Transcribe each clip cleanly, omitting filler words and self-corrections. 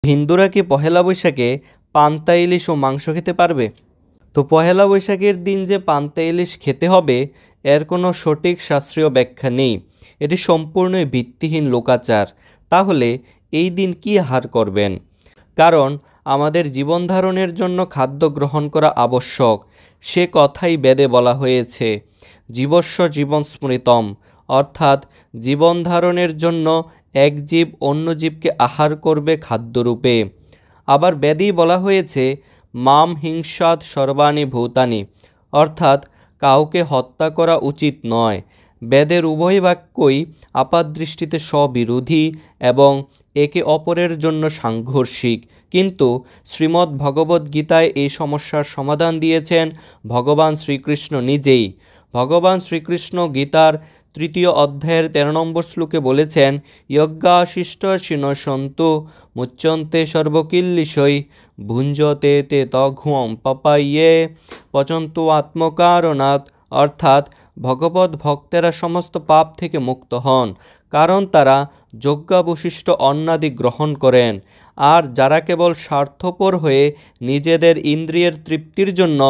হিন্দুরা কি পহেলা বৈশাখে পান্তা ইলিশ ও মাংস খেতে পারবে? তো পহেলা বৈশাখের দিন যে পান্তা ইলিশ খেতে হবে এর কোনো সঠিক শাস্ত্রীয় ব্যাখ্যা নেই। এটি সম্পূর্ণই ভিত্তিহীন লোকাচার। তাহলে এই দিন কি আহার করবেন? কারণ আমাদের জীবন ধারণের জন্য খাদ্য গ্রহণ করা আবশ্যক, সে কথাই বেদে বলা হয়েছে। জীবস্য জীবন স্মৃতম, অর্থাৎ জীবন ধারণের জন্য এক জীব অন্য জীবকে আহার করবে খাদ্যরূপে। আবার বেদেই বলা হয়েছে মাম হিংসাৎ সর্বাণি ভূতানি, অর্থাৎ কাউকে হত্যা করা উচিত নয়। বেদের উভয় বাক্যই আপাতদৃষ্টিতে স্ববিরোধী এবং একে অপরের জন্য সাংঘর্ষিক, কিন্তু শ্রীমদ্ ভগবদ্গীতায় এই সমস্যার সমাধান দিয়েছেন ভগবান শ্রীকৃষ্ণ নিজেই। ভগবান শ্রীকৃষ্ণ গীতার 3 অধ্যায়ের 13 নম্বর শ্লোকে বলেছেন, যজ্ঞাশিষ্ট শিনসন্তু মুচ্যন্তে সর্বকিল্লিশৈ ভুঞ্জতে তে তঘুম পাপাইয়ে পচন্তু আত্মকারণাৎ, অর্থাৎ ভগবত ভক্তেরা সমস্ত পাপ থেকে মুক্ত হন, কারণ তারা যজ্ঞাবশিষ্ট অন্নাদি গ্রহণ করেন। আর যারা কেবল স্বার্থপর হয়ে নিজেদের ইন্দ্রিয়ের তৃপ্তির জন্য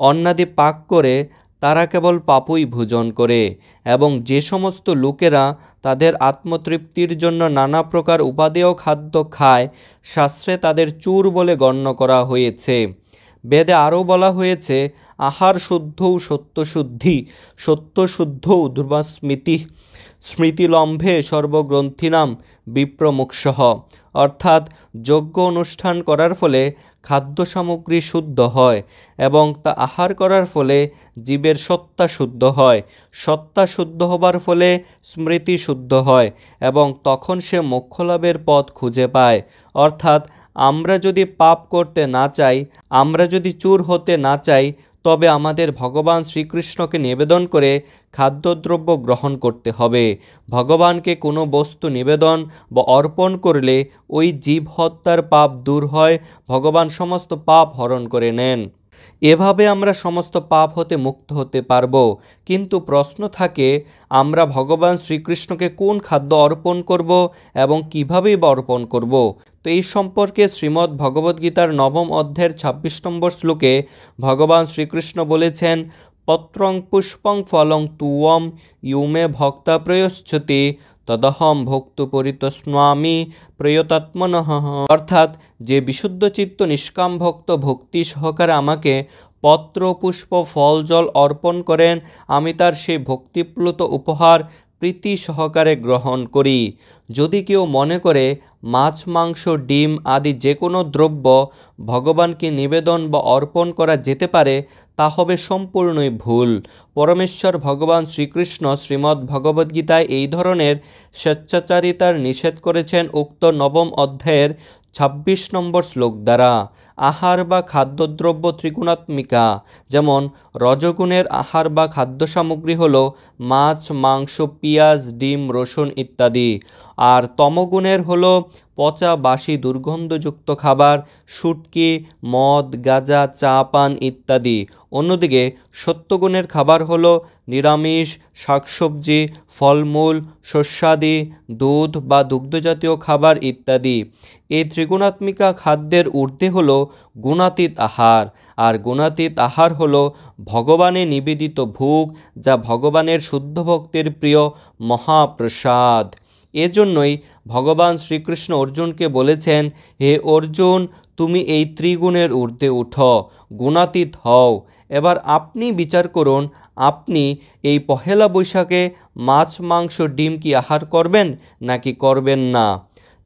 অন্নাদি পাক করে তারা কেবল পাপই ভোজন করে। এবং যে সমস্ত লোকেরা তাদের আত্মতৃপ্তির জন্য নানা প্রকার উপাদেয় খাদ্য খায়, শাস্ত্রে তাদের চুর বলে গণ্য করা হয়েছে। বেদে আরও বলা হয়েছে আহার শুদ্ধৌ সত্যশুদ্ধি, সত্যশুদ্ধৌ ধ্রুবস্মৃতি, স্মৃতিলম্ভে সর্বগ্রন্থিনাম বিপ্রমোক্ষঃ, অর্থাৎ যজ্ঞ অনুষ্ঠান করার ফলে খাদ্য সামগ্রী শুদ্ধ হয় এবং তা আহার করার ফলে জীবের সত্তা শুদ্ধ হয়। সত্তা শুদ্ধ হবার ফলে স্মৃতি শুদ্ধ হয় এবং তখন সে মোক্ষলাভের পথ খুঁজে পায়। অর্থাৎ আমরা যদি পাপ করতে না চাই, আমরা যদি চুর হতে না চাই, তবে আমাদের ভগবান শ্রীকৃষ্ণকে নিবেদন করে খাদ্যদ্রব্য গ্রহণ করতে হবে। ভগবানকে কোনো বস্তু নিবেদন বা অর্পণ করলে ওই জীব হত্যার পাপ দূর হয়, ভগবান সমস্ত পাপ হরণ করে নেন। এভাবে আমরা সমস্ত পাপ হতে মুক্ত হতে পারব। কিন্তু প্রশ্ন থাকে, আমরা ভগবান শ্রীকৃষ্ণকে কোন খাদ্য অর্পণ করব এবং কীভাবেই বা অর্পণ করব? তো এই সম্পর্কে শ্রীমদ্ ভগবদ্গীতার 9 অধ্যায়ের 26 নম্বর শ্লোকে ভগবান শ্রীকৃষ্ণ বলেছেন, পত্রং পুষ্পং ফলং তুয়ম ইউমে ভক্তা প্রয়চ্ছতি তদহম ভক্তু পরিতস্নামি প্রয়তাত্মনঃ, অর্থাৎ যে বিশুদ্ধ চিত্ত নিষ্কাম ভক্ত ভক্তি সহকারে আমাকে পত্র পুষ্প ফল জল অর্পণ করেন, আমি তার সেই ভক্তিপ্লুত উপহার প্রীতি সহকারে গ্রহণ করি। যদি কেউ মনে করে মাছ মাংস ডিম আদি যে কোনো দ্রব্য ভগবানকে নিবেদন বা অর্পণ করা যেতে পারে, তা হবে সম্পূর্ণই ভুল। পরমেশ্বর ভগবান শ্রীকৃষ্ণ শ্রীমদ্ ভগবদ্গীতায় এই ধরনের স্বেচ্ছাচারিতার নিষেধ করেছেন উক্ত 9 অধ্যায়ের 26 নম্বর শ্লোক দ্বারা। আহার বা খাদ্যদ্রব্য ত্রিগুণাত্মিকা, যেমন রজগুণের আহার বা খাদ্য সামগ্রী হলো মাছ মাংস পেঁয়াজ ডিম রসুন ইত্যাদি, আর তমগুণের হলো পচা বাসি দুর্গন্ধযুক্ত খাবার, শুটকি মদ গাঁজা চা পান ইত্যাদি। অন্যদিকে সত্যগুণের খাবার হলো নিরামিষ শাকসবজি ফলমূল শস্যাদি দুধ বা দুগ্ধজাতীয় খাবার ইত্যাদি। এই ত্রিগুণাত্মিকা খাদ্যের ঊর্ধ্বে হলো গুণাতীত আহার, আর গুণাতীত আহার হলো ভগবানে নিবেদিত ভোগ, যা ভগবানের শুদ্ধ ভক্তের প্রিয় মহাপ্রসাদ। এজন্যই ভগবান শ্রীকৃষ্ণ অর্জুনকে বলেছেন, হে অর্জুন, তুমি এই ত্রিগুণের ঊর্ধ্বে উঠো, গুণাতীত হও। এবার আপনি বিচার করুন, আপনি এই পহেলা বৈশাখে মাছ মাংস ডিম কি আহার করবেন নাকি করবেন না?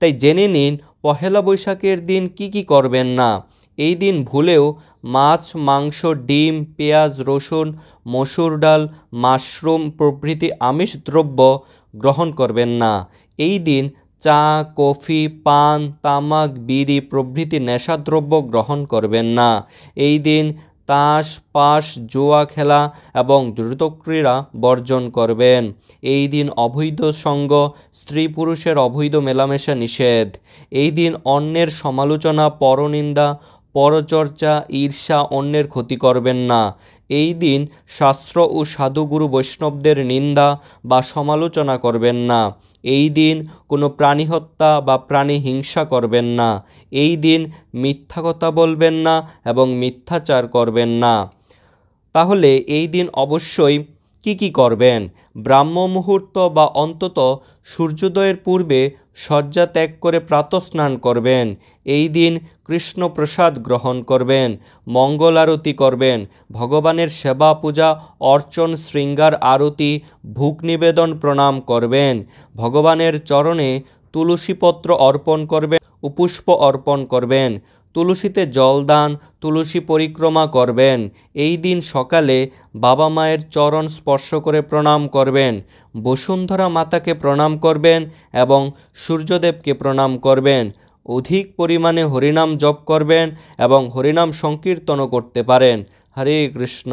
তাই জেনে নিন পহেলা বৈশাখের দিন কি করবেন না। এই দিন ভুলেও মাছ মাংস ডিম পেঁয়াজ রসুন মসুর ডাল মাশরুম প্রভৃতি আমিষ দ্রব্য গ্রহণ করবেন না। এই দিন চা কফি পান তামাক বিড়ি প্রভৃতি নেশাদ্রব্য গ্রহণ করবেন না। এই দিন তাস পাশ জুয়া খেলা এবং দ্রুতক্রীড়া বর্জন করবেন। এই দিন অবৈধ সঙ্গ স্ত্রী পুরুষের অবৈধ মেলামেশা নিষেধ। এই দিন অন্যের সমালোচনা পরনিন্দা পরচর্চা ঈর্ষা অন্যের ক্ষতি করবেন না। এই দিন শাস্ত্র ও সাধুগুরু বৈষ্ণবদের নিন্দা বা সমালোচনা করবেন না। এই দিন কোনো প্রাণী হত্যা বা প্রাণী হিংসা করবেন না। এই দিন মিথ্যা কথা বলবেন না এবং মিথ্যাচার করবেন না। তাহলে এই দিন অবশ্যই কি করবেন? ব্রাহ্ম মুহূর্ত বা অন্তত সূর্যোদয়ের পূর্বে শয্যা ত্যাগ করে প্রাতঃস্নান করবেন। এই দিন কৃষ্ণ প্রসাদ গ্রহণ করবেন, মঙ্গল আরতি করবেন, ভগবানের সেবা পূজা অর্চন শৃঙ্গার আরতি ভোগ নিবেদন প্রণাম করবেন, ভগবানের চরণে তুলসীপত্র অর্পণ করবেন, পুষ্প অর্পণ করবেন, তুলসীতে জল দান, তুলসী পরিক্রমা করবেন। এই দিন সকালে বাবা মায়ের চরণ স্পর্শ করে প্রণাম করবেন, বসুন্ধরা মাতাকে প্রণাম করবেন এবং সূর্যদেবকে প্রণাম করবেন। অধিক পরিমাণে হরিনাম জপ করবেন এবং হরিনাম সংকীর্তনও করতে পারেন। হরে কৃষ্ণ।